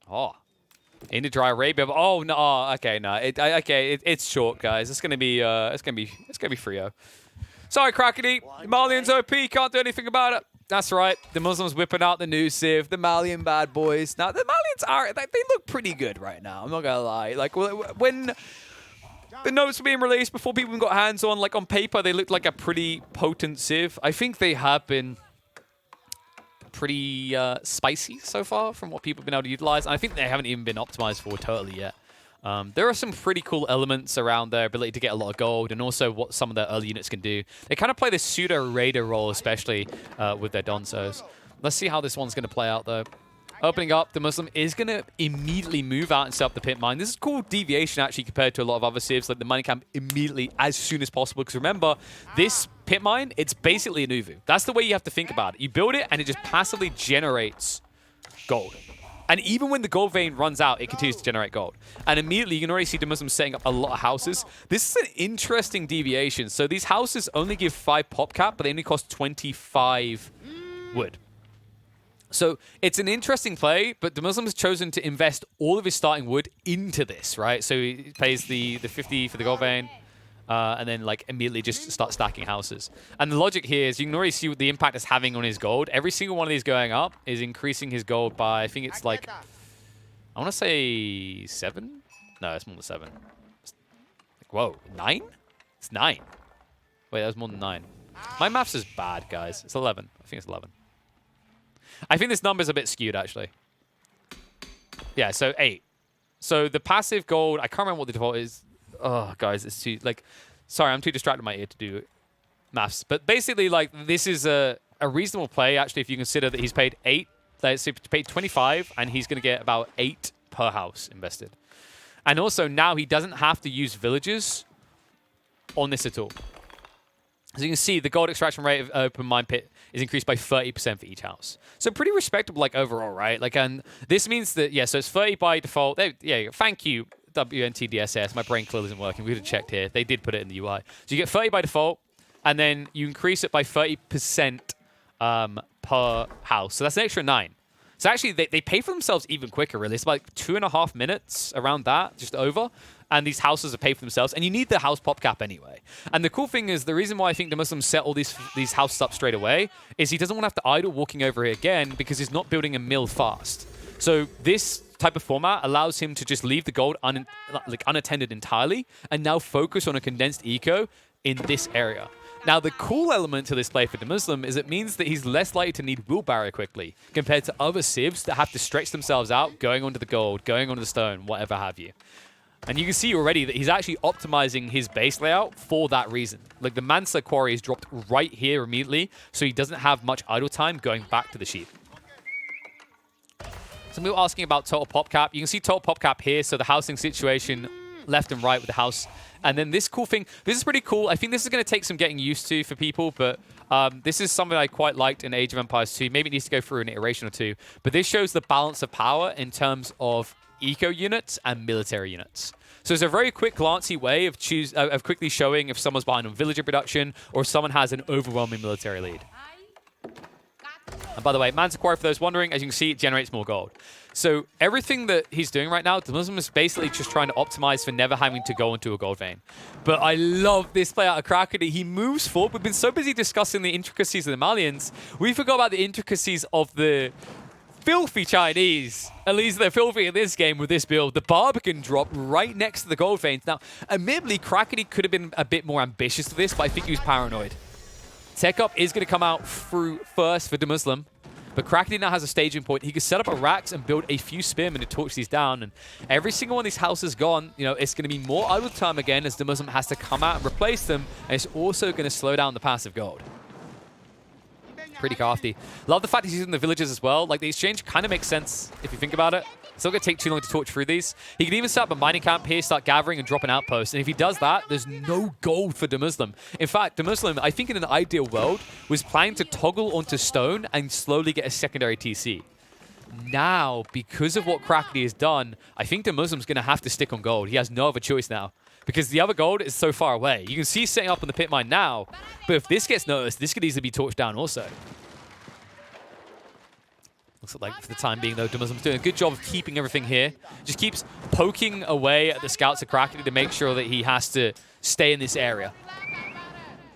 Oh. Into dry Arabia. Oh no! Oh, okay, no. It's short, guys. It's gonna be Frio. Sorry, Crackety. The Malians OP. Can't do anything about it. That's right. The Muslims whipping out the new Civ. The Malian bad boys. Now the Malians are they look pretty good right now. I'm not gonna lie. Like when the notes were being released before people even got hands on, like on paper, they looked like a pretty potent Civ. I think they have been pretty spicy so far from what people have been able to utilize. And I think they haven't even been optimized for totally yet. There are some pretty cool elements around their ability to get a lot of gold and also what some of their early units can do. They kind of play this pseudo-raider role, especially with their Donzos. Let's see how this one's going to play out, though. Opening up, the Muslim is going to immediately move out and set up the pit mine. This is cool deviation, actually, compared to a lot of other civs, like the mining camp immediately as soon as possible. Because remember, this pit mine, it's basically an Uvu. That's the way you have to think about it. You build it, and it just passively generates gold. And even when the gold vein runs out, it continues to generate gold. And immediately, you can already see the Muslims setting up a lot of houses. This is an interesting deviation. So these houses only give 5 pop cap, but they only cost 25 wood. So it's an interesting play, but the Muslim has chosen to invest all of his starting wood into this, right? So he pays the 50 for the gold vein, and then like immediately just start stacking houses. And the logic here is you can already see what the impact it's having on his gold. Every single one of these going up is increasing his gold by, I think it's like, I want to say 7? No, it's more than 7. Like, whoa, 9? It's 9. Wait, that was more than 9. My maths is bad, guys. It's 11. I think it's 11. I think this number's a bit skewed, actually. Yeah, so 8. So the passive gold, I can't remember what the default is. Oh, guys, it's too, like, sorry, I'm too distracted in my ear to do maths. But basically, like, this is a reasonable play, actually, if you consider that he's paid 8. Let's say he paid 25, and he's going to get about 8 per house invested. And also, now he doesn't have to use villagers on this at all. As you can see, the gold extraction rate of open mine pit is increased by 30% for each house. So pretty respectable, like, overall, right? Like, and this means that, yeah, so it's 30 by default. Yeah, thank you, WNTDSS. My brain clearly isn't working. We could have checked here. They did put it in the UI. So you get 30 by default, and then you increase it by 30% per house. So that's an extra 9. So actually, they pay for themselves even quicker, really. It's like 2.5 minutes around that, just over. And these houses are paid for themselves. And you need the house pop cap anyway. And the cool thing is, the reason why I think the Muslims set all these houses up straight away is he doesn't want to have to idle walking over here again because he's not building a mill fast. So this type of format allows him to just leave the gold unattended entirely and now focus on a condensed eco in this area. Now, the cool element to this play for the Muslim is it means that he's less likely to need wheelbarrow quickly compared to other civs that have to stretch themselves out, going onto the gold, going onto the stone, whatever have you. And you can see already that he's actually optimizing his base layout for that reason. Like, the Mansa quarry is dropped right here immediately, so he doesn't have much idle time going back to the sheep. Some people asking about total pop cap. You can see total pop cap here, so the housing situation left and right with the house. And then this cool thing, this is pretty cool. I think this is going to take some getting used to for people, but this is something I quite liked in Age of Empires 2. Maybe it needs to go through an iteration or two. But this shows the balance of power in terms of eco units and military units. So it's a very quick glancy way of quickly showing if someone's behind on villager production or if someone has an overwhelming military lead. And by the way, Mansa Quarry, for those wondering, as you can see, it generates more gold. So everything that he's doing right now, the Muslim is basically just trying to optimize for never having to go into a gold vein. But I love this play out of Krakody. He moves forward. We've been so busy discussing the intricacies of the Malians, we forgot about the intricacies of the filthy Chinese. At least they're filthy in this game with this build. The Barbican drop right next to the gold veins. Now, admittedly, Krakody could have been a bit more ambitious to this, but I think he was paranoid. Tech up is going to come out through first for the Muslim. But Krakody now has a staging point. He can set up a racks and build a few spearmen to torch these down. And every single one of these houses gone, you know, it's going to be more idle time again as the Muslim has to come out and replace them. And it's also going to slow down the passive gold. Pretty crafty. Love the fact he's using the villages as well. Like, the exchange kind of makes sense if you think about it. It's not going to take too long to torch through these. He can even set up a mining camp here, start gathering and dropping outposts. And if he does that, there's no gold for the Muslim. In fact, the Muslim, I think in an ideal world, was planning to toggle onto stone and slowly get a secondary TC. Now, because of what Krakody has done, I think the Muslim's going to have to stick on gold. He has no other choice now. Because the other gold is so far away. You can see he's setting up on the pit mine now. But if this gets noticed, this could easily be torched down also. Looks like for the time being, though, Dumuslim's doing a good job of keeping everything here. Just keeps poking away at the scouts of Krakeny to make sure that he has to stay in this area.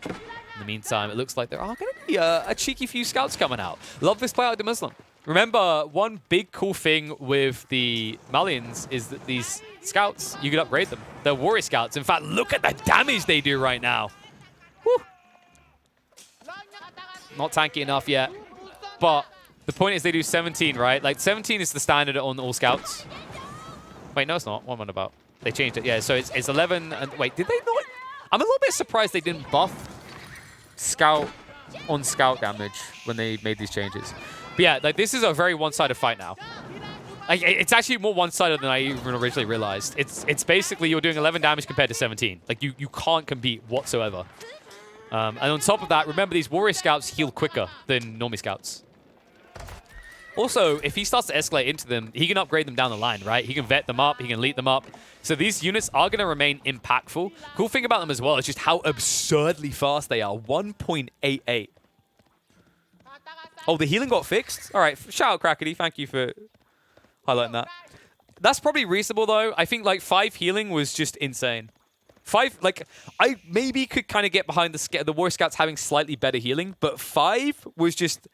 In the meantime, it looks like there are going to be a cheeky few scouts coming out. Love this play out of Dumuslim. Remember, one big cool thing with the Malians is that these scouts, you can upgrade them. They're warrior scouts. In fact, look at the damage they do right now. Woo. Not tanky enough yet, but the point is they do 17, right? Like, 17 is the standard on all scouts. Wait, no, it's not. What am I about? They changed it. Yeah, so it's 11. And wait, did they not? I'm a little bit surprised they didn't buff scout on scout damage when they made these changes. But yeah, like, this is a very one-sided fight now. Like, it's actually more one-sided than I even originally realized. It's basically you're doing 11 damage compared to 17. Like, you can't compete whatsoever. And on top of that, remember these warrior scouts heal quicker than normie scouts. Also, if he starts to escalate into them, he can upgrade them down the line, right? He can vet them up, he can lead them up. So these units are going to remain impactful. Cool thing about them as well is just how absurdly fast they are. 1.88. Oh, the healing got fixed? All right, shout out Krakeny. Thank you for highlighting that. That's probably reasonable, though. I think, like, 5 healing was just insane. 5, like, I maybe could kind of get behind the Warrior Scouts having slightly better healing, but 5 was just...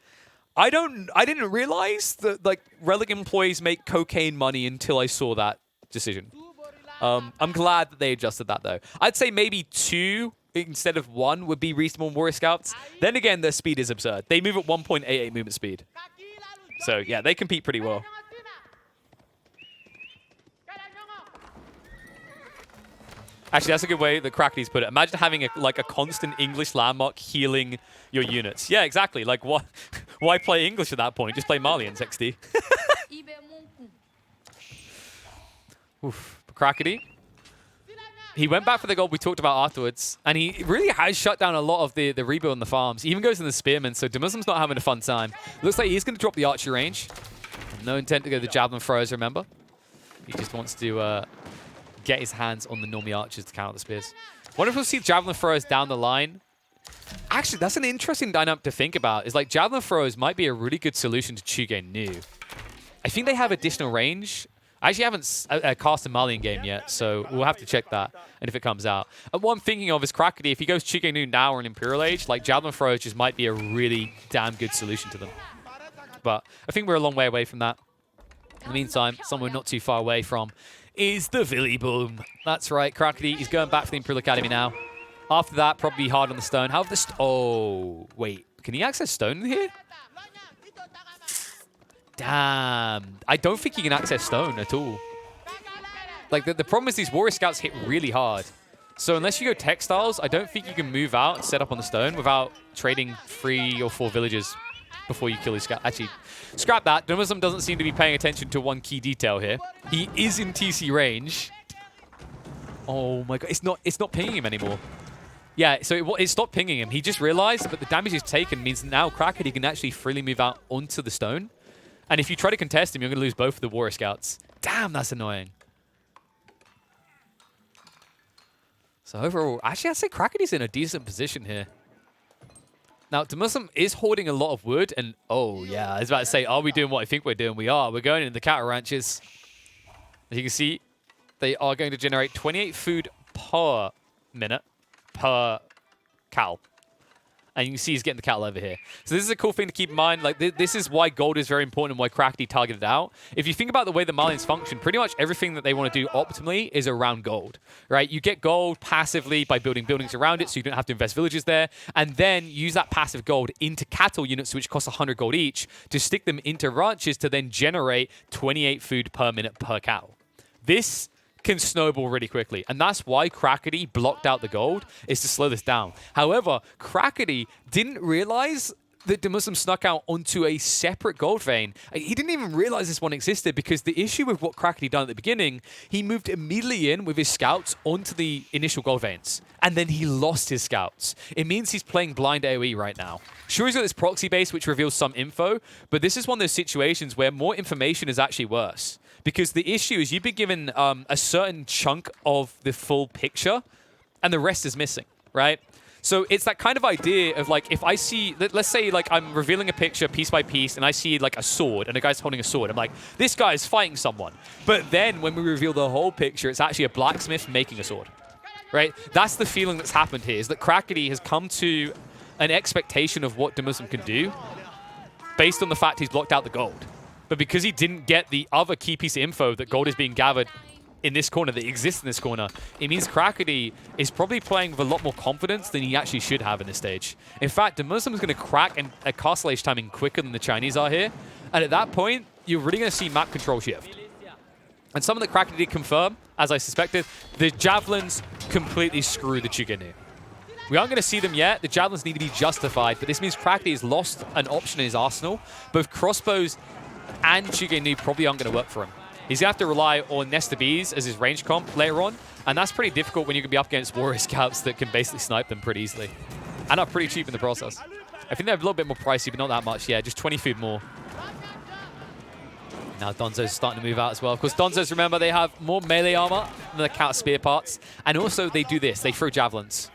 I didn't realize that, like, Relic employees make cocaine money until I saw that decision. I'm glad that they adjusted that, though. I'd say maybe 2 instead of 1 would be reasonable Warrior Scouts. Then again, their speed is absurd. They move at 1.88 movement speed. So, yeah, they compete pretty well. Actually, that's a good way that Krakeny's put it. Imagine having a constant English landmark healing your units. Yeah, exactly. Like, what? Why play English at that point? Just play Malians, XD. Oof. Krakeny. He went back for the gold we talked about afterwards, and he really has shut down a lot of the rebuild in the farms. He even goes in the spearmen, so Dumuslim's not having a fun time. Looks like he's going to drop the archer range. No intent to go the javelin throwers, remember? He just wants to... get his hands on the normie archers to counter the spears. Wonder if we'll see javelin throwers down the line. Actually, that's an interesting dynamic to think about. Is like javelin throwers might be a really good solution to Chuge Nu. I think they have additional range. I actually haven't cast a Malian game yet, so we'll have to check that and if it comes out. And what I'm thinking of is Krakeny, if he goes Chuge Nu now or an Imperial Age, like javelin throwers just might be a really damn good solution to them. But I think we're a long way away from that. In the meantime, somewhere not too far away from is the Villy Boom. That's right, Krakeny. He's going back for the Imperial Academy now. After that, probably hard on the stone. How the oh, wait. Can he access stone in here? Damn. I don't think he can access stone at all. Like, the problem is these Warrior Scouts hit really hard. So unless you go textiles, I don't think you can move out and set up on the stone without trading 3 or 4 villages before you kill his scout. Actually, scrap that. Dumuslim doesn't seem to be paying attention to one key detail here. He is in TC range. Oh my god, it's not pinging him anymore. Yeah, so it stopped pinging him. He just realized that the damage he's taken means now Krakeny can actually freely move out onto the stone. And if you try to contest him, you're going to lose both of the Warrior Scouts. Damn, that's annoying. So overall, actually, I'd say Krakeny's in a decent position here. Now, Dumuslim is hoarding a lot of wood, and oh yeah, I was about to say, are we doing what I think we're doing? We are. We're going into the cattle ranches. As you can see, they are going to generate 28 food per minute per cow. And you can see he's getting the cattle over here. So this is a cool thing to keep in mind. Like, this is why gold is very important and why Krakeny targeted out. If you think about the way the Malians function, pretty much everything that they want to do optimally is around gold, right? You get gold passively by building buildings around it, so you don't have to invest villages there, and then use that passive gold into cattle units, which cost 100 gold each, to stick them into ranches to then generate 28 food per minute per cow. This can snowball really quickly, and that's why Krakeny blocked out the gold, is to slow this down. However, Krakeny didn't realize that Dumuslim snuck out onto a separate gold vein. He didn't even realize this one existed, because the issue with what Krakeny done at the beginning, he moved immediately in with his scouts onto the initial gold veins, and then he lost his scouts. It means he's playing blind AoE right now. Sure, he's got this proxy base which reveals some info, but this is one of those situations where more information is actually worse. Because the issue is you've been given a certain chunk of the full picture, and the rest is missing, right? So it's that kind of idea of like, if I see, let's say like I'm revealing a picture piece by piece and I see like a sword and a guy's holding a sword. I'm like, this guy is fighting someone. But then when we reveal the whole picture, it's actually a blacksmith making a sword, right? That's the feeling that's happened here, is that Crackety has come to an expectation of what Demuslim can do based on the fact he's blocked out the gold. But because he didn't get the other key piece of info that gold is being gathered in this corner, that exists in this corner, it means Crackety is probably playing with a lot more confidence than he actually should have in this stage. In fact, Demuslim is going to crack a castle age timing quicker than the Chinese are here. And at that point, you're really going to see map control shift. And something that Crackety did confirm, as I suspected, the javelins completely screw the Chugenu. We aren't going to see them yet. The javelins need to be justified, but this means Crackety has lost an option in his arsenal. Both crossbows and Chugenu probably aren't going to work for him. He's going to have to rely on Nesta Bees as his range comp later on, and that's pretty difficult when you can be up against warrior scouts that can basically snipe them pretty easily. And are pretty cheap in the process. I think they're a little bit more pricey, but not that much. Yeah, just 20 food more. Now Donzo's starting to move out as well. Of course, Donzo's, remember, they have more melee armor than the counter spear parts. And also, they do this. They throw javelins.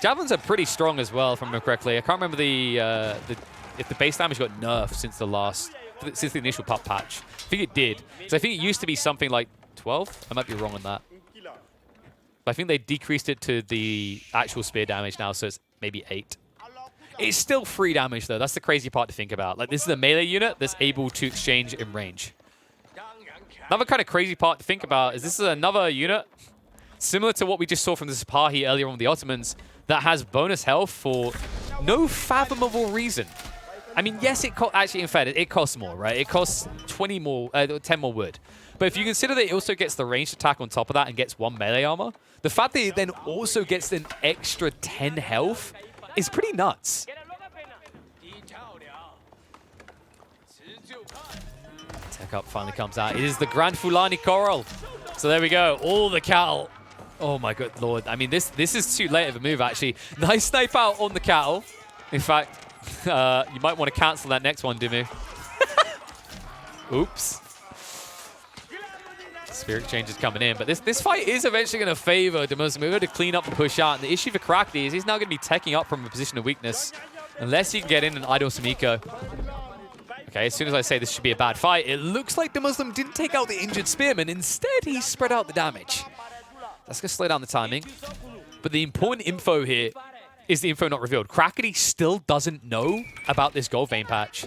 Javelins are pretty strong as well, if I remember correctly. I can't remember if the base damage got nerfed since the initial pup patch. I think it did. So I think it used to be something like 12. I might be wrong on that. But I think they decreased it to the actual spear damage now, so it's maybe 8. It's still 3 damage, though. That's the crazy part to think about. Like, this is a melee unit that's able to exchange in range. Another kind of crazy part to think about is this is another unit, similar to what we just saw from the Sipahi earlier on with the Ottomans, that has bonus health for no fathomable reason. I mean, yes, actually, in fact, it costs more, right? It costs 10 more wood. But if you consider that it also gets the ranged attack on top of that and gets 1 melee armor, the fact that it then also gets an extra 10 health is pretty nuts. Tech up finally comes out. It is the Grand Fulani Coral. So there we go. All the cattle. Oh my good lord. I mean, this is too late of a move, actually. Nice snipe out on the cattle. In fact, you might want to cancel that next one, Dimmu. Oops. Spirit Change is coming in, but this fight is eventually going to favor Demuslim. We're going to clean up the push out, and the issue for Crackety is he's now going to be teching up from a position of weakness, unless he can get in and idle some eco. Okay, as soon as I say this should be a bad fight, it looks like Demuslim didn't take out the injured spearman. Instead, he spread out the damage. That's going to slow down the timing. But the important info here is the info not revealed. Crackety still doesn't know about this gold vein patch.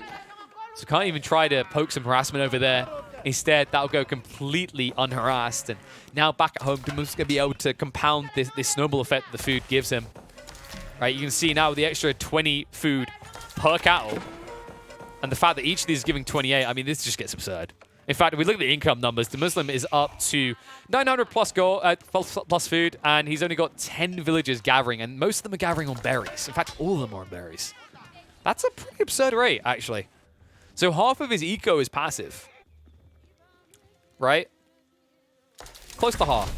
So can't even try to poke some harassment over there. Instead, that'll go completely unharassed. And now back at home, Demuslim's going to be able to compound this snowball effect that the food gives him. Right, you can see now the extra 20 food per cattle. And the fact that each of these is giving 28, I mean, this just gets absurd. In fact, if we look at the income numbers, Demuslim is up to 900 plus gold, plus food, and he's only got 10 villagers gathering, and most of them are gathering on berries. In fact, all of them are on berries. That's a pretty absurd rate, actually. So half of his eco is passive. Right? Close to half.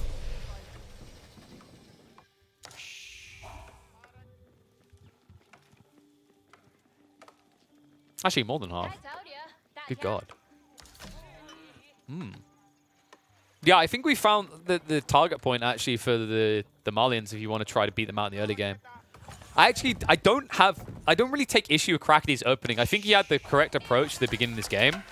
Actually, more than half. Good God. Yeah, I think we found the target point, actually, for the Malians if you want to try to beat them out in the early game. I don't really take issue with Crackety's opening. I think he had the correct approach to the beginning of this game.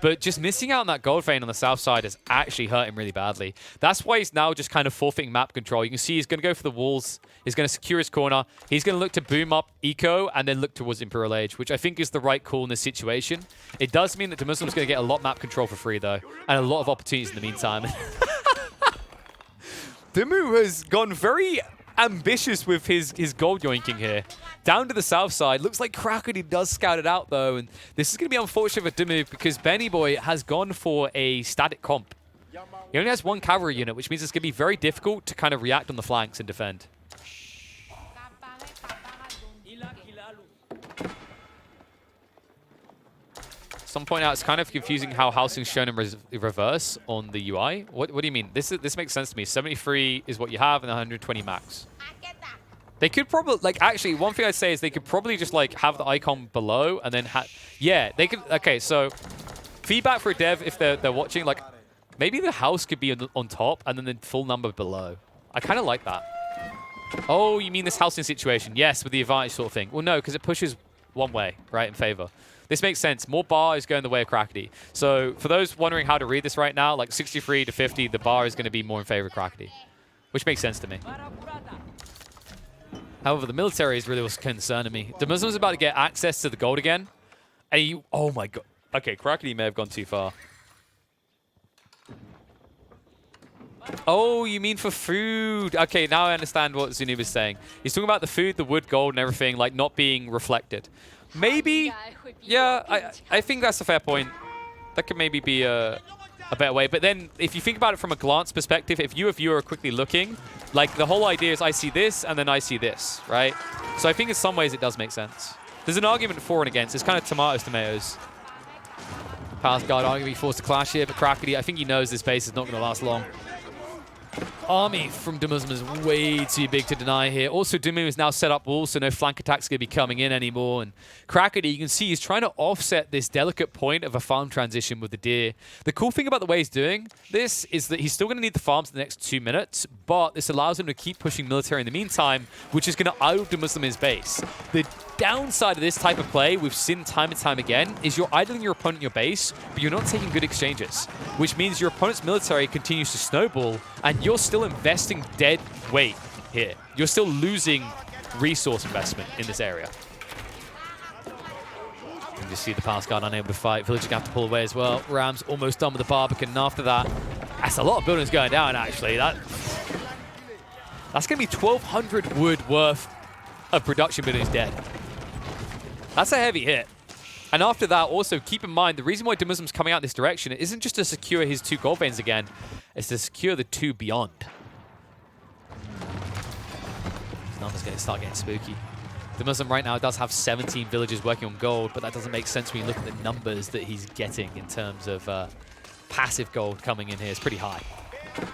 But just missing out on that gold vein on the south side has actually hurt him really badly. That's why he's now just kind of forfeiting map control. You can see he's going to go for the walls. He's going to secure his corner. He's going to look to boom up eco and then look towards Imperial Age, which I think is the right call in this situation. It does mean that Demuslim's going to get a lot of map control for free, though, and a lot of opportunities in the meantime. Dimmu has gone very ambitious with his gold yoinking here. Down to the south side. Looks like Crackety does scout it out, though. And this is going to be unfortunate for Dimmu because Benny Boy has gone for a static comp. He only has 1 cavalry unit, which means it's going to be very difficult to kind of react on the flanks and defend. Some point out it's kind of confusing how housing's shown in reverse on the UI. What do you mean? This makes sense to me. 73 is what you have and 120 max. They could probably, like, actually, one thing I'd say is they could probably just, like, have the icon below and then yeah, they could, okay, so feedback for a dev if they're watching, like, maybe the house could be on top and then the full number below. I kind of like that. Oh, you mean this housing situation? Yes, with the advantage sort of thing. Well, no, because it pushes one way, right, in favor. This makes sense. More bar is going the way of Crackety. So for those wondering how to read this right now, like 63 to 50, the bar is going to be more in favor of Crackety, which makes sense to me. However, the military is really what's concerning me. The Muslims are about to get access to the gold again. And you, oh my god. Okay, Crackety may have gone too far. Oh, you mean for food. Okay, now I understand what Zunub is saying. He's talking about the food, the wood, gold, and everything, like, not being reflected. Maybe, yeah, I think that's a fair point. That could maybe be a better way. But then, if you think about it from a glance perspective, if you, a viewer, are quickly looking, like, the whole idea is I see this, and then I see this, right? So I think in some ways it does make sense. There's an argument for and against. It's kind of tomatoes. Palace Guard arguably forced to clash here, but Crackety, I think he knows this base is not going to last long. Army from Dumuzum is way too big to deny here. Also, Dumuzum is now set up walls, so no flank attacks going to be coming in anymore. And Crackety, you can see he's trying to offset this delicate point of a farm transition with the deer. The cool thing about the way he's doing this is that he's still going to need the farms in the next 2 minutes, but this allows him to keep pushing military in the meantime, which is going to idle Dumuzum in his base. The downside of this type of play, we've seen time and time again, is you're idling your opponent in your base, but you're not taking good exchanges, which means your opponent's military continues to snowball, and you're still investing dead weight here. You're still losing resource investment in this area. You can just see the Palace Guard unable to fight. Village going to have to pull away as well. Ram's almost done with the Barbican, and after that, that's a lot of buildings going down, actually. That's going to be 1,200 wood worth of production buildings dead. That's a heavy hit. And after that, also, keep in mind, the reason why Dumuzum's coming out this direction isn't just to secure his 2 gold veins again, it's to secure the 2 beyond. His numbers going to start getting spooky. Dumuzum right now does have 17 villagers working on gold, but that doesn't make sense when you look at the numbers that he's getting in terms of passive gold coming in here. It's pretty high.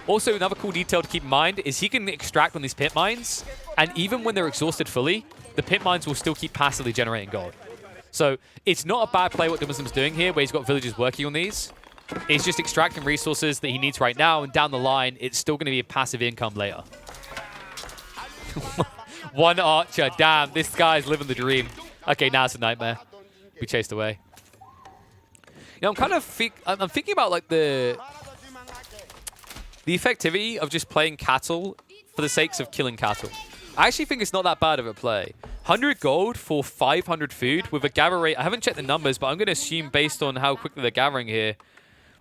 Also, another cool detail to keep in mind is he can extract on these pit mines, and even when they're exhausted fully, the pit mines will still keep passively generating gold. So it's not a bad play what Dumuzum's doing here, where he's got villagers working on these. It's just extracting resources that he needs right now, and down the line, it's still going to be a passive income later. 1 archer. Damn, this guy's living the dream. Okay, now it's a nightmare. Be chased away. You know, I'm thinking about like the effectivity of just playing cattle for the sakes of killing cattle. I actually think it's not that bad of a play. 100 gold for 500 food with a gather rate. I haven't checked the numbers, but I'm going to assume based on how quickly they're gathering here,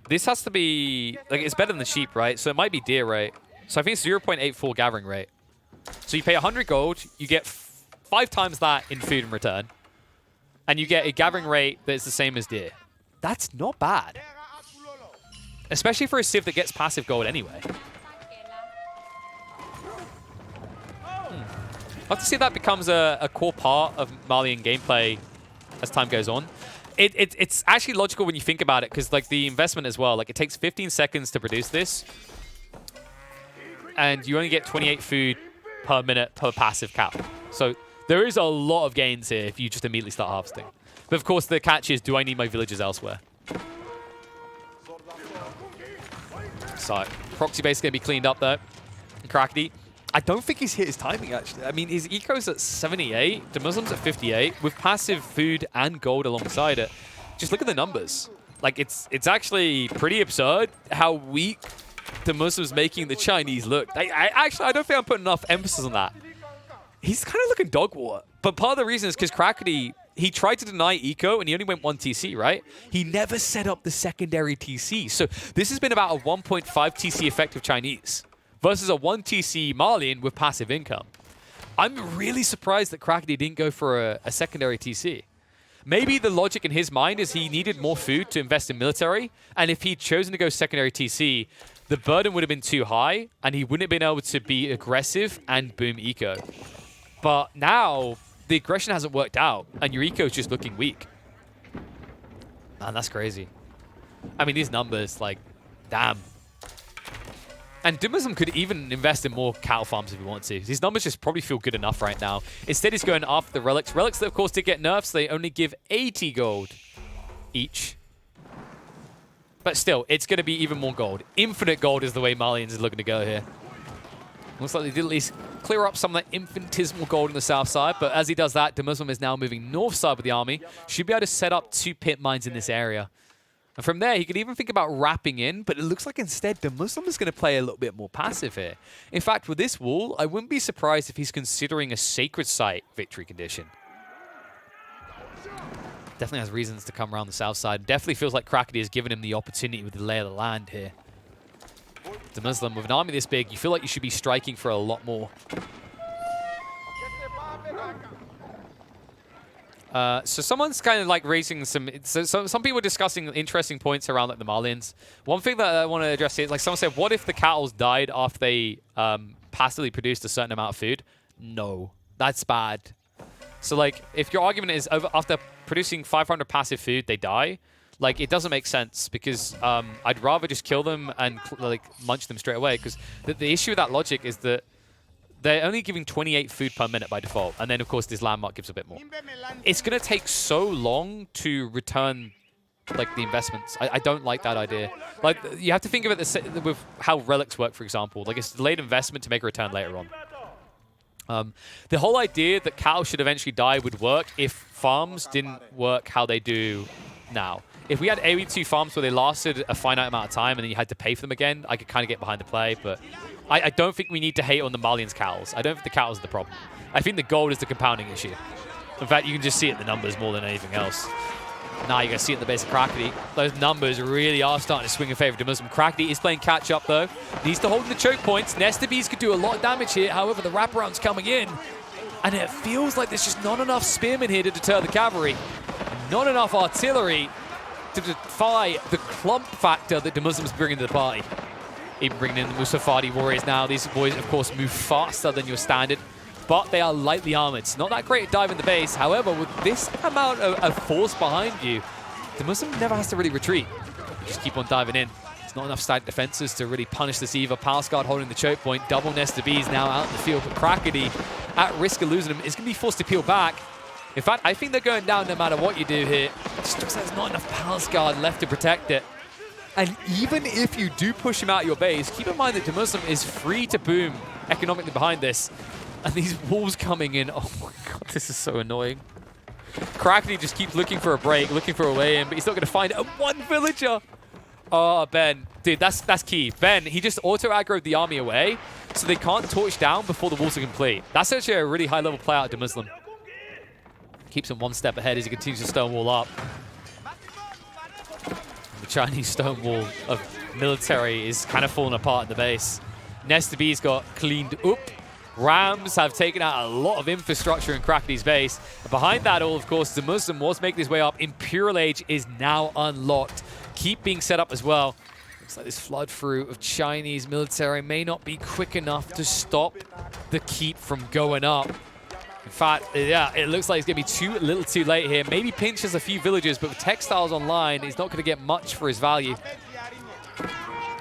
this has to be, like, it's better than the sheep, right? So it might be deer rate. So I think it's 0.84 gathering rate. So you pay 100 gold, you get 5 times that in food in return, and you get a gathering rate that's the same as deer. That's not bad. Especially for a civ that gets passive gold anyway. I'll have to see if that becomes a core part of Malian gameplay as time goes on. It's actually logical when you think about it, because like the investment as well, like it takes 15 seconds to produce this, and you only get 28 food per minute per passive cow. So there is a lot of gains here if you just immediately start harvesting. But of course the catch is, do I need my villagers elsewhere? So proxy base is going to be cleaned up though. Crackety. I don't think he's hit his timing, actually. I mean, his eco's at 78, the Muslims at 58, with passive food and gold alongside it. Just look at the numbers. Like, it's actually pretty absurd how weak the Muslims making the Chinese look. I don't think I'm putting enough emphasis on that. He's kind of looking dog water. But part of the reason is because Crackety, he tried to deny eco, and he only went 1 TC, right? He never set up the secondary TC. So this has been about a 1.5 TC effective Chinese versus a 1 TC Malian with passive income. I'm really surprised that Crackety didn't go for a secondary TC. Maybe the logic in his mind is he needed more food to invest in military, and if he'd chosen to go secondary TC, the burden would have been too high, and he wouldn't have been able to be aggressive and boom eco. But now, the aggression hasn't worked out, and your eco is just looking weak. Man, that's crazy. I mean, these numbers, like, damn. And Dumuzum could even invest in more cattle farms if he wants to. These numbers just probably feel good enough right now. Instead, he's going after the relics. Relics that, of course, did get nerfs. They only give 80 gold each. But still, it's going to be even more gold. Infinite gold is the way Malians is looking to go here. Looks like they did at least clear up some of that infinitesimal gold on the south side, but as he does that, the Muslim is now moving north side with the army. Should be able to set up 2 pit mines in this area. And from there, he could even think about wrapping in, but it looks like instead the Muslim is going to play a little bit more passive here. In fact, with this wall, I wouldn't be surprised if he's considering a sacred site victory condition. Definitely has reasons to come around the south side. Definitely feels like Krakody has given him the opportunity with the lay of the land here. The Muslim, with an army this big, you feel like you should be striking for a lot more. So someone's kind of like raising some people are discussing interesting points around like the Malians. One thing that I want to address here is like someone said, what if the cows died after they passively produced a certain amount of food? No, that's bad. So like if your argument is after producing 500 passive food, they die, like it doesn't make sense because I'd rather just kill them and like munch them straight away, because the issue with that logic is that they're only giving 28 food per minute by default. And then, of course, this landmark gives a bit more. It's going to take so long to return, like, the investments. I don't like that idea. Like, you have to think of it with how relics work, for example. Like, it's delayed investment to make a return later on. The whole idea that cows should eventually die would work if farms didn't work how they do now. If we had AoE2 farms where they lasted a finite amount of time and then you had to pay for them again, I could kind of get behind the play, but I don't think we need to hate on the Malians cows. I don't think the cows are the problem. I think the gold is the compounding issue. In fact, you can just see it in the numbers more than anything else. Now you're going to see it in the base of Krakody. Those numbers really are starting to swing in favor of Muslim. Krakody is playing catch-up, though. Needs to hold the choke points. Nesta Bees could do a lot of damage here. However, the wraparound's coming in. And it feels like there's just not enough spearmen here to deter the cavalry. Not enough artillery to defy the clump factor that the Muslims bring into the party. Even bringing in the Musafadi warriors now. These boys, of course, move faster than your standard, but they are lightly armored. It's not that great at diving the base. However, with this amount of force behind you, the Muslim never has to really retreat. Just keep on diving in. There's not enough static defenses to really punish this either. Palace Guard holding the choke point. Double Nesta Bees now out in the field, but Krakody, at risk of losing him, is going to be forced to peel back. In fact, I think they're going down no matter what you do here. It just looks like there's not enough Palace Guard left to protect it. And even if you do push him out of your base, keep in mind that the Muslim is free to boom economically behind this. And these walls coming in, oh my god, this is so annoying. Krakody just keeps looking for a break, looking for a way in, but he's not going to find one villager. Oh, Ben. Dude, that's key. Ben, he just auto-aggroed the army away, so they can't torch down before the walls are complete. That's actually a really high-level play out to Muslim. Keeps him one step ahead as he continues to stonewall up. The Chinese stonewall of military is kind of falling apart in the base. Nesta B's got cleaned up. Rams have taken out a lot of infrastructure in Krakody's base. And behind that all, of course, the Muslim was making his way up. Imperial Age is now unlocked. Keep being set up as well. Looks like this flood through of Chinese military may not be quick enough to stop the keep from going up. In fact, yeah, it looks like it's going to be a little too late here. Maybe pinches a few villagers, but with textiles online, he's not going to get much for his value.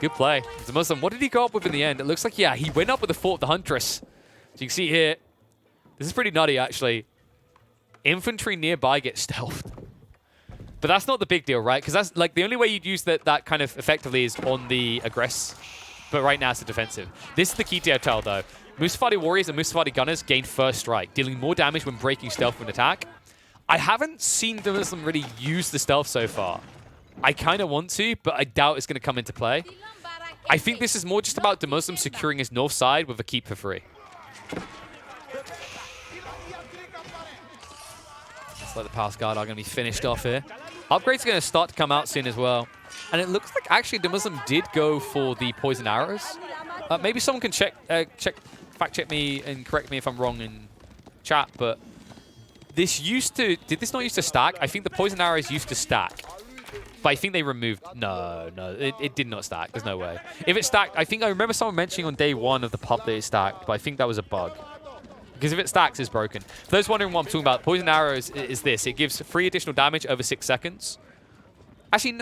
Good play. The Muslim, what did he go up with in the end? It looks like, yeah, he went up with the Fort of the Huntress. So you can see here, this is pretty nutty, actually. Infantry nearby gets stealthed. But that's not the big deal, right? Because that's like the only way you'd use that kind of effectively is on the aggress. But right now it's the defensive. This is the key to tell, though. Musafadi warriors and Musafadi gunners gain first strike, dealing more damage when breaking stealth with an attack. I haven't seen the Muslim really use the stealth so far. I kind of want to, but I doubt it's going to come into play. I think this is more just about the Muslim securing his north side with a keep for free. Looks like the Palace Guard are going to be finished off here. Upgrades are going to start to come out soon as well. And it looks like actually the Muslim did go for the poison arrows. Maybe someone can fact check me and correct me if I'm wrong in chat, but this used to, did this not used to stack? I think the poison arrows used to stack. But I think they removed, no, it did not stack. There's no way. If it stacked, I think I remember someone mentioning on day one of the pub that it stacked, but I think that was a bug. Because if it stacks, it's broken. For those wondering what I'm talking about, poison arrows is this. It gives 3 additional damage over 6 seconds. Actually,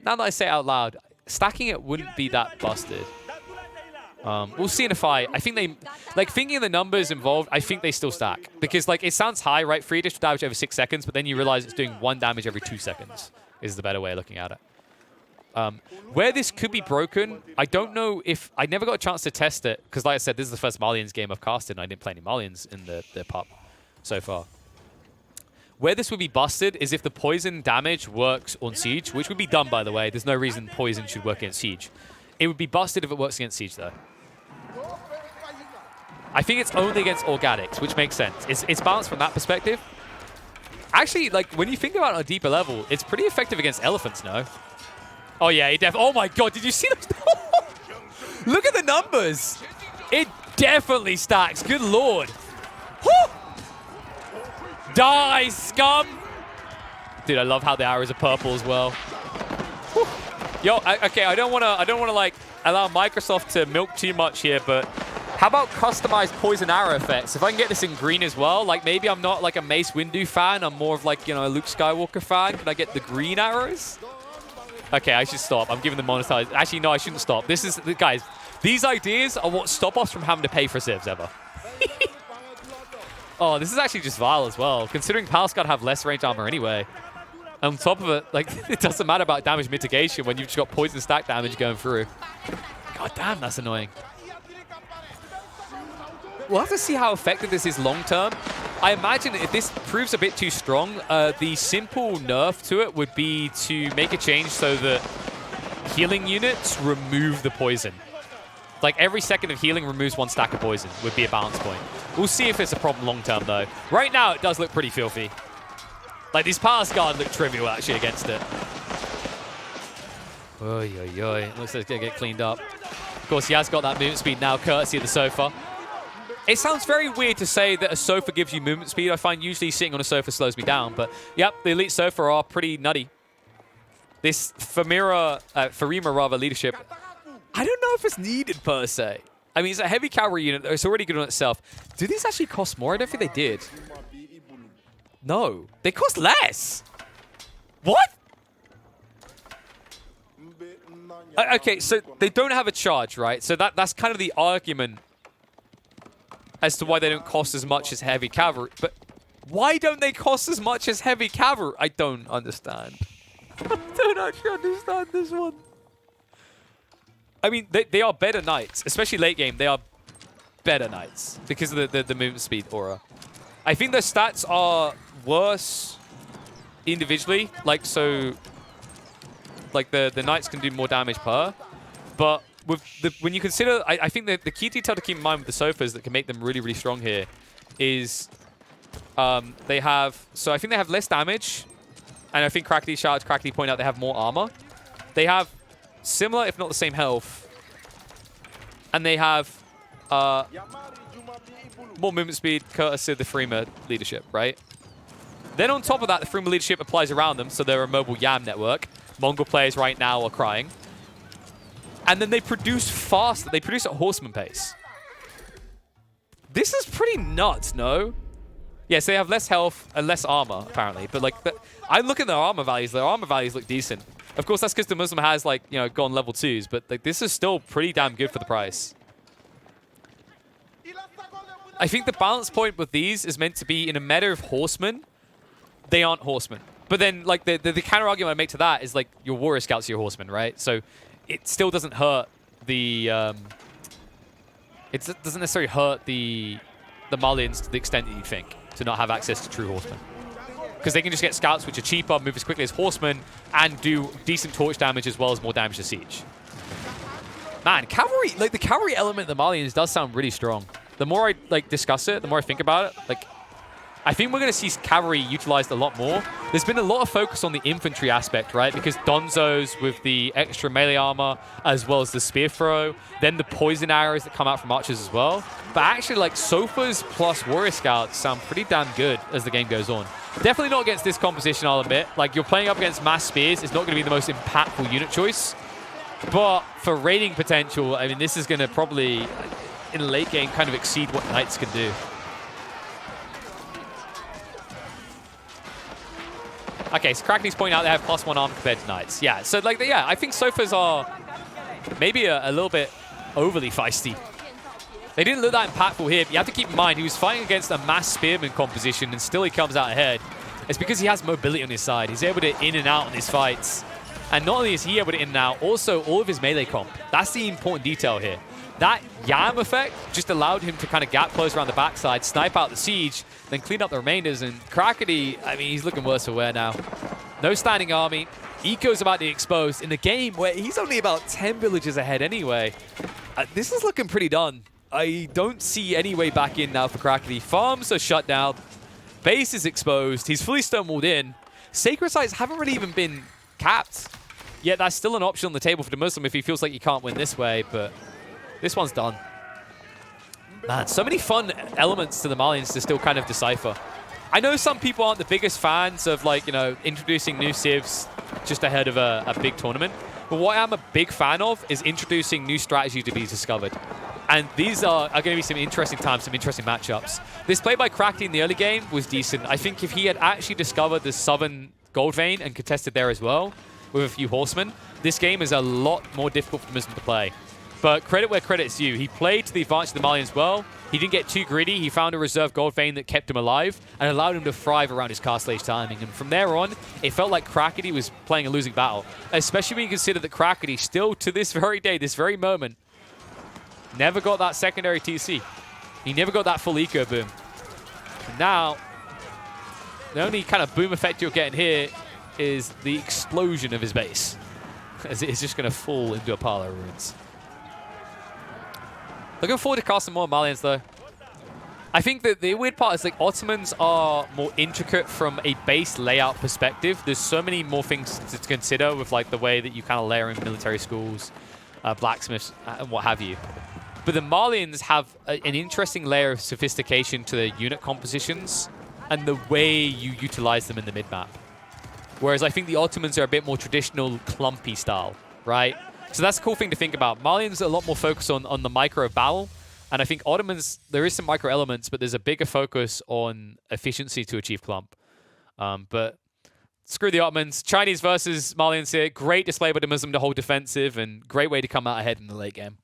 now that I say it out loud, stacking it wouldn't be that busted. We'll see in a fight. I think they, like, thinking of the numbers involved, I think they still stack. Because, like, it sounds high, right? 3 additional damage over 6 seconds, but then you realize it's doing 1 damage every 2 seconds is the better way of looking at it. Where this could be broken, I don't know if... I never got a chance to test it, because like I said, this is the first Malians game I've casted, and I didn't play any Malians in the pup so far. Where this would be busted is if the poison damage works on Siege, which would be dumb, by the way. There's no reason poison should work against Siege. It would be busted if it works against Siege, though. I think it's only against organics, which makes sense. It's balanced from that perspective. Actually, like, when you think about it on a deeper level, it's pretty effective against elephants, no? Oh, yeah, it oh, my God, did you see those? Look at the numbers. It definitely stacks. Good Lord. Woo! Die, scum. Dude, I love how the arrows are purple as well. Woo. Yo, okay, I don't want to, like, allow Microsoft to milk too much here, but how about customized poison arrow effects? If I can get this in green as well, like, maybe I'm not, like, a Mace Windu fan. I'm more of, like, you know, a Luke Skywalker fan. Can I get the green arrows? Okay, I should stop. I'm giving them monetized. Actually, no, I shouldn't stop. This is, guys, these ideas are what stop us from having to pay for civs ever. Oh, this is actually just vile as well, considering Palace Guard have less range armor anyway. On top of it, like, it doesn't matter about damage mitigation when you've just got poison stack damage going through. God damn, that's annoying. We'll have to see how effective this is long term. I imagine if this proves a bit too strong, the simple nerf to it would be to make a change so that healing units remove the poison. Like, every second of healing removes 1 stack of poison would be a balance point. We'll see if it's a problem long term, though. Right now, it does look pretty filthy. Like, these Palace Guard look trivial, actually, against it. Oy, oy, oy. Looks like it's going to get cleaned up. Of course, he has got that movement speed now, courtesy of the sofa. It sounds very weird to say that a sofa gives you movement speed. I find usually sitting on a sofa slows me down. But, yep, the Elite Sofa are pretty nutty. This Farima leadership, I don't know if it's needed, per se. I mean, it's a heavy cavalry unit. It's already good on itself. Do these actually cost more? I don't think they did. No. They cost less. What? Okay, so they don't have a charge, right? So that's kind of the argument as to why they don't cost as much as heavy cavalry. But why don't they cost as much as heavy cavalry? I don't understand. I don't actually understand this one. I mean, they are better knights, especially late game. They are better knights because of the movement speed aura. I think their stats are worse individually. Like, so, like the knights can do more damage per, but with when you consider, I think the key detail to keep in mind with the sofas that can make them really, really strong here is they have, so I think they have less damage, and I think Crackly, shout out to Crackly, point out they have more armor. They have similar, if not the same health, and they have more movement speed courtesy of the Freema leadership, right? Then on top of that, the Freema leadership applies around them, so they're a mobile YAM network. Mongol players right now are crying. And then they produce faster. They produce at horseman pace. This is pretty nuts, no? Yes, they have less health and less armor, apparently. But, like, I look at their armor values. Their armor values look decent. Of course, that's because the Muslim has, like, you know, gone level 2s. But, like, this is still pretty damn good for the price. I think the balance point with these is meant to be in a meta of horsemen. They aren't horsemen. But then, like, the counter argument I make to that is, like, your warrior scouts are your horsemen, right? So it still doesn't hurt the... it doesn't necessarily hurt the Malians to the extent that you think to not have access to true horsemen. Because they can just get scouts which are cheaper, move as quickly as horsemen, and do decent torch damage as well as more damage to siege. Man, cavalry, like, the cavalry element of the Malians does sound really strong. The more I, like, discuss it, the more I think about it, like, I think we're going to see cavalry utilized a lot more. There's been a lot of focus on the infantry aspect, right? Because Donzos with the extra melee armor, as well as the spear throw, then the poison arrows that come out from archers as well. But actually, like, sofas plus warrior scouts sound pretty damn good as the game goes on. Definitely not against this composition, I'll admit. Like, you're playing up against mass spears. It's not going to be the most impactful unit choice. But for raiding potential, I mean, this is going to probably, in late game, kind of exceed what knights can do. Okay, so Crackney's pointing out they have +1 armor compared to knights. Yeah, so, like, yeah, I think sofas are maybe a little bit overly feisty. They didn't look that impactful here, but you have to keep in mind he was fighting against a mass spearman composition and still he comes out ahead. It's because he has mobility on his side. He's able to in and out on his fights. And not only is he able to in and out, also all of his melee comp. That's the important detail here. That Yam effect just allowed him to kind of gap close around the backside, snipe out the siege, then clean up the remainders. And Krakeny, I mean, he's looking worse for wear now. No standing army. Eco's about to be exposed in a game where he's only about 10 villages ahead anyway. This is looking pretty done. I don't see any way back in now for Krakeny. Farms are shut down. Base is exposed. He's fully stonewalled in. Sacred sites haven't really even been capped. Yet that's still an option on the table for the Muslim if he feels like he can't win this way, but this one's done. Man, so many fun elements to the Malians to still kind of decipher. I know some people aren't the biggest fans of, like, you know, introducing new civs just ahead of a big tournament. But what I'm a big fan of is introducing new strategy to be discovered. And these are going to be some interesting times, some interesting matchups. This play by Krakeny in the early game was decent. I think if he had actually discovered the southern gold vein and contested there as well, with a few horsemen, this game is a lot more difficult for Muslim to play. But credit where credit's due. He played to the advantage of the Malians well. He didn't get too greedy. He found a reserve gold vein that kept him alive and allowed him to thrive around his castle age timing. And from there on, it felt like Krakeny was playing a losing battle, especially when you consider that Krakeny still to this very day, this very moment, never got that secondary TC. He never got that full eco boom. And now, the only kind of boom effect you're getting here is the explosion of his base, as it is just going to fall into a pile of ruins. Looking forward to casting more Malians, though. I think that the weird part is, like, Ottomans are more intricate from a base layout perspective. There's so many more things to consider with, like, the way that you kind of layer in military schools, blacksmiths, and what have you. But the Malians have an interesting layer of sophistication to their unit compositions and the way you utilize them in the mid-map. Whereas I think the Ottomans are a bit more traditional, clumpy style, right? So that's a cool thing to think about. Malians are a lot more focused on the micro battle. And I think Ottomans, there is some micro elements, but there's a bigger focus on efficiency to achieve clump. But screw the Ottomans. Chinese versus Malians here. Great display by the Muslim to hold defensive and great way to come out ahead in the late game.